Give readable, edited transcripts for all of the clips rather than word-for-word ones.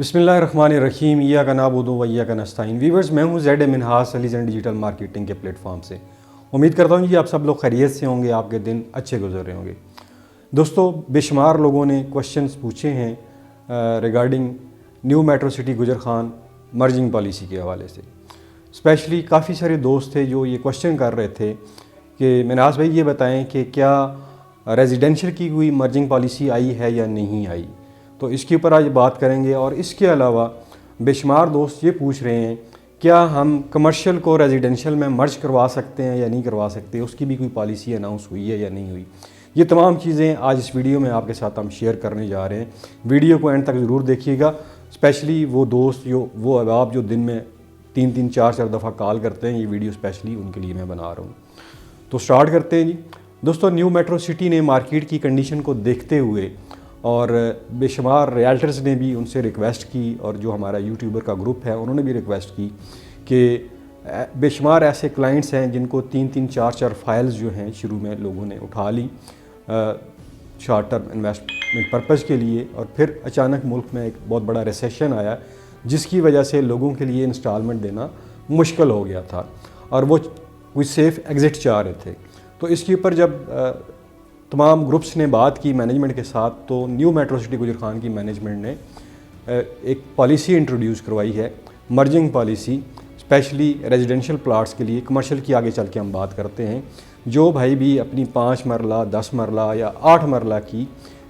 बिस्मिल्लाहिर्रहमानिर्रहीम इय्याक नअबुदु व इय्याक नस्तईन। व्यूअर्स, मैं हूं ज़ैड मिनहास अलीज़न डिजिटल मार्केटिंग के प्लेटफॉर्म से। उम्मीद करता हूं कि आप सब लोग खैरियत से होंगे, आपके दिन अच्छे गुजर रहे होंगे। दोस्तों, बेशुमार लोगों ने क्वेश्चंस पूछे हैं रिगार्डिंग न्यू मेट्रो सिटी गुजर खान मर्जिंग पॉलिसी के हवाले से। स्पेशली काफ़ी सारे दोस्त थे जो ये क्वेश्चन कर रहे थे कि मिनहास भाई ये बताएं कि क्या रेजिडेंशियल की कोई मर्जिंग पॉलिसी आई है या नहीं आई। तो इसके ऊपर आज बात करेंगे। और इसके अलावा बेशुमार दोस्त ये पूछ रहे हैं क्या हम कमर्शियल को रेजिडेंशियल में मर्ज करवा सकते हैं या नहीं करवा सकते, उसकी भी कोई पॉलिसी अनाउंस हुई है या नहीं हुई। ये तमाम चीज़ें आज इस वीडियो में आपके साथ हम शेयर करने जा रहे हैं। वीडियो को एंड तक ज़रूर देखिएगा। स्पेशली वो दोस्त वो अहबाब जो दिन में 3-3 4-4 दफ़ा कॉल करते हैं, ये वीडियो स्पेशली उनके लिए मैं बना रहा हूँ। तो स्टार्ट करते हैं जी। दोस्तों, न्यू मेट्रो सिटी ने मार्केट की कंडीशन को देखते हुए और बेशुमार रियल्टर्स ने भी उनसे रिक्वेस्ट की, और जो हमारा यूट्यूबर का ग्रुप है उन्होंने भी रिक्वेस्ट की कि बेशुमार ऐसे क्लाइंट्स हैं जिनको 3-3 4-4 फाइल्स जो हैं शुरू में लोगों ने उठा ली शॉर्ट टर्म इन्वेस्टमेंट पर्पज़ के लिए, और फिर अचानक मुल्क में एक बहुत बड़ा रिसेशन आया जिसकी वजह से लोगों के लिए इंस्टॉलमेंट देना मुश्किल हो गया था और वो कोई सेफ़ एग्ज़िट चाह रहे थे। तो इसके ऊपर जब तमाम ग्रुप्स ने बात की मैनेजमेंट के साथ, तो न्यू मेट्रो सिटी गुजर खान की मैनेजमेंट ने एक पॉलिसी इंट्रोड्यूस करवाई है, merging policy, specially residential plots के लिए। कमर्शियल की आगे चल के हम बात करते हैं। जो भाई भी अपनी 5 मरला 10 मरला या 8 मरला की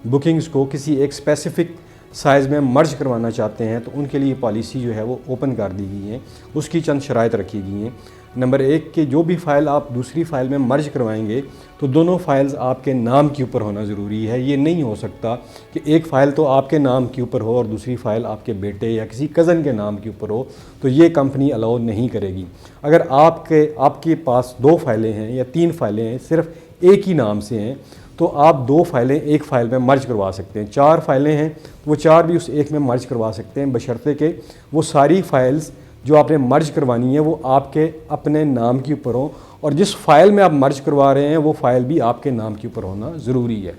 बुकिंग्स को किसी एक स्पेसिफ़िक साइज़ में मर्ज करवाना चाहते हैं तो उनके लिए पॉलिसी जो है वो ओपन कर दी गई है। उसकी चंद शराइत रखी गई हैं। नंबर 1 कि जो भी फ़ाइल आप दूसरी फ़ाइल में मर्ज करवाएंगे तो दोनों फ़ाइल्स आपके नाम के ऊपर होना ज़रूरी है। ये नहीं हो सकता कि एक फ़ाइल तो आपके नाम के ऊपर हो और दूसरी फ़ाइल आपके बेटे या किसी कज़न के नाम के ऊपर हो, तो ये कंपनी अलाउ नहीं करेगी। अगर आपके पास 2 फाइलें हैं या 3 फाइलें हैं, सिर्फ एक ही नाम से हैं, तो आप 2 फाइलें एक फ़ाइल में मर्ज करवा सकते हैं। 4 फाइलें हैं तो वो 4 भी उस एक में मर्ज करवा सकते हैं, बशर्ते कि वो सारी फ़ाइल्स जो आपने मर्ज करवानी है वो आपके अपने नाम के ऊपर हो, और जिस फ़ाइल में आप मर्ज करवा रहे हैं वो फ़ाइल भी आपके नाम के ऊपर होना ज़रूरी है।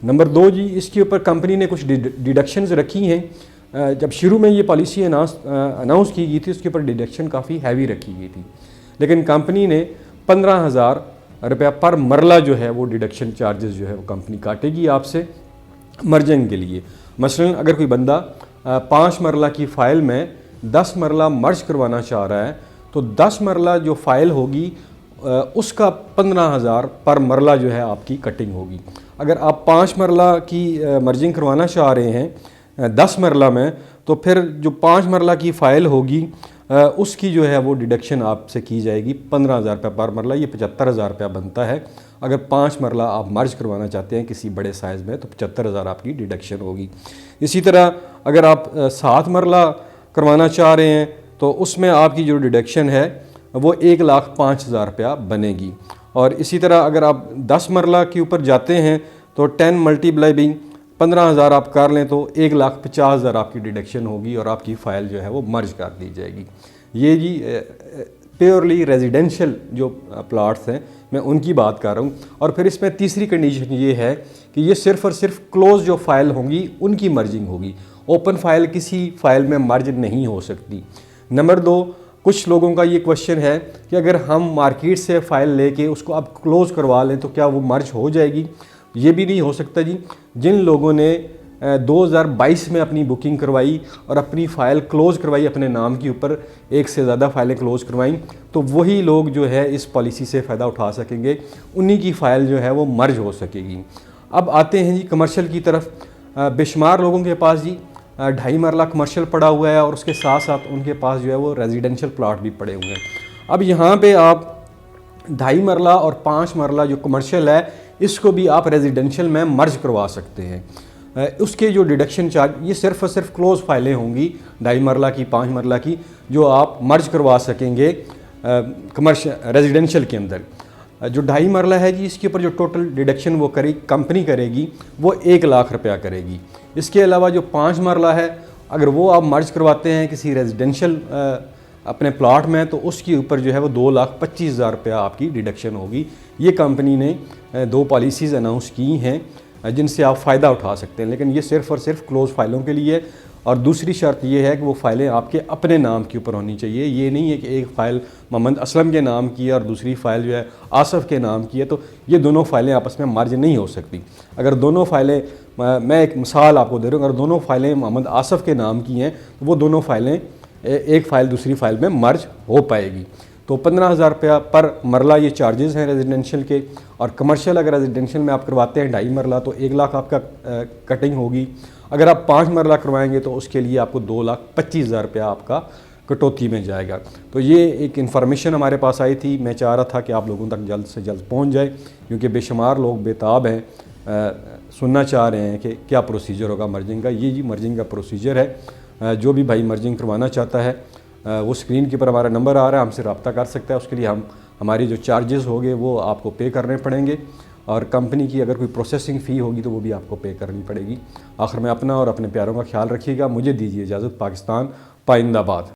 नंबर 2 जी, इसके ऊपर कंपनी ने कुछ डिडक्शंस रखी हैं। जब शुरू में ये पॉलिसी अनाउंस की गई थी उसके ऊपर डिडक्शन काफ़ी हैवी रखी गई थी, लेकिन कंपनी ने 15,000 रुपया पर मरला जो है वो डिडक्शन चार्जेस जो है वो कंपनी काटेगी आपसे मर्जिंग के लिए। मसलन अगर कोई बंदा 5 मरला की फ़ाइल में 10 मरला मर्ज करवाना चाह रहा है तो 10 मरला जो फ़ाइल होगी उसका 15,000 पर मरला जो है आपकी कटिंग होगी। अगर आप 5 मरला की मर्जिंग करवाना चाह रहे हैं 10 मरला में, तो फिर जो 5 मरला की फ़ाइल होगी उसकी जो है वो डिडक्शन आपसे की जाएगी 15,000 रुपये पर मरला। ये 75,000 रुपया बनता है। अगर 5 मरला आप मर्ज करवाना चाहते हैं किसी बड़े साइज़ में तो 75,000 आपकी डिडक्शन होगी। इसी तरह अगर आप 7 मरला करवाना चाह रहे हैं तो उसमें आपकी जो डिडक्शन है वो 1,05,000 रुपया बनेगी। और इसी तरह अगर आप 10 मरला के ऊपर जाते हैं तो 10 मल्टीप्लाई बाई 15,000 आप कर लें तो 1,50,000 आपकी डिडक्शन होगी और आपकी फ़ाइल जो है वो मर्ज कर दी जाएगी। ये जी प्योरली रेजिडेंशियल जो प्लाट्स हैं मैं उनकी बात कर रहा हूँ। और फिर इसमें तीसरी कंडीशन ये है कि ये सिर्फ़ और सिर्फ क्लोज जो फ़ाइल होंगी उनकी मर्जिंग होगी। ओपन फ़ाइल किसी फ़ाइल में मर्ज नहीं हो सकती। नंबर 2, कुछ लोगों का ये क्वेश्चन है कि अगर हम मार्केट से फ़ाइल लेके उसको आप क्लोज़ करवा लें तो क्या वो मर्ज हो जाएगी। ये भी नहीं हो सकता जी। जिन लोगों ने 2022 में अपनी बुकिंग करवाई और अपनी फ़ाइल क्लोज़ करवाई अपने नाम के ऊपर, एक से ज़्यादा फ़ाइलें क्लोज़ करवाईं, तो वही लोग जो है इस पॉलिसी से फ़ायदा उठा सकेंगे, उन्हीं की फ़ाइल जो है वो मर्ज हो सकेगी। अब आते हैं जी कमर्शियल की तरफ। बेशुमार लोगों के पास जी 2.5 मरला कमर्शियल पड़ा हुआ है और उसके साथ साथ उनके पास जो है वो रेजिडेंशियल प्लाट भी पड़े हुए हैं। अब यहाँ पे आप 2.5 मरला और 5 मरला जो कमर्शियल है इसको भी आप रेजिडेंशियल में मर्ज करवा सकते हैं। उसके जो डिडक्शन चार्ज, ये सिर्फ़ और सिर्फ क्लोज फाइलें होंगी 2.5 मरला की 5 मरला की, जो आप मर्ज करवा सकेंगे कमर्शियल रेजिडेंशियल के अंदर। जो 2.5 मरला है जी, इसके ऊपर जो टोटल डिडक्शन वो कंपनी करेगी वो 1,00,000 रुपया करेगी। इसके अलावा जो 5 मरला है अगर वो आप मर्ज करवाते हैं किसी रेजिडेंशियल अपने प्लाट में तो उसके ऊपर जो है वो 2,25,000 रुपया आपकी डिडक्शन होगी। ये कंपनी ने 2 पॉलिसीज़ अनाउंस की हैं जिनसे आप फ़ायदा उठा सकते हैं, लेकिन ये सिर्फ़ और सिर्फ क्लोज़ फाइलों के लिए اور دوسری شرط یہ ہے کہ وہ فائلیں آپ کے اپنے نام کے اوپر ہونی چاہیے. یہ نہیں ہے کہ ایک فائل محمد اسلم کے نام کی ہے اور دوسری فائل جو ہے آصف کے نام کی ہے, تو یہ دونوں فائلیں آپس میں مرج نہیں ہو سکتی. اگر دونوں فائلیں, میں ایک مثال آپ کو دے رہا ہوں, اگر دونوں فائلیں محمد آصف کے نام کی ہیں تو وہ دونوں فائلیں ایک فائل دوسری فائل میں مرج ہو پائے گی. تو 15,000 روپیہ پر مرلہ یہ چارجز ہیں ریزیڈنشیل کے. اور کمرشل اگر ریزیڈنشیل میں آپ کرواتے ہیں 2.5 مرلہ تو 1 لاکھ آپ کا کٹنگ ہوگی. اگر آپ 5 مرلہ کروائیں گے تو اس کے لیے آپ کو 2,25,000 روپیہ آپ کا کٹوتی میں جائے گا. تو یہ ایک انفارمیشن ہمارے پاس آئی تھی, میں چاہ رہا تھا کہ آپ لوگوں تک جلد سے جلد پہنچ جائے, کیونکہ بے شمار لوگ بےتاب ہیں, سننا چاہ رہے ہیں کہ کیا پروسیجر ہوگا مرجنگ کا. یہ جی مرجنگ کا پروسیجر ہے. جو بھی بھائی مرجنگ کروانا چاہتا ہے وہ اسکرین کے پر ہمارا نمبر آ رہا ہے, ہم سے رابطہ کر سکتا ہے. اس کے لیے ہماری جو چارجز ہوگے وہ آپ کو پے کرنے پڑیں گے, اور کمپنی کی اگر کوئی پروسیسنگ فی ہوگی تو وہ بھی آپ کو پے کرنی پڑے گی. آخر میں اپنا اور اپنے پیاروں کا خیال رکھیے گا. مجھے دیجیے اجازت. پاکستان پائندہ باد.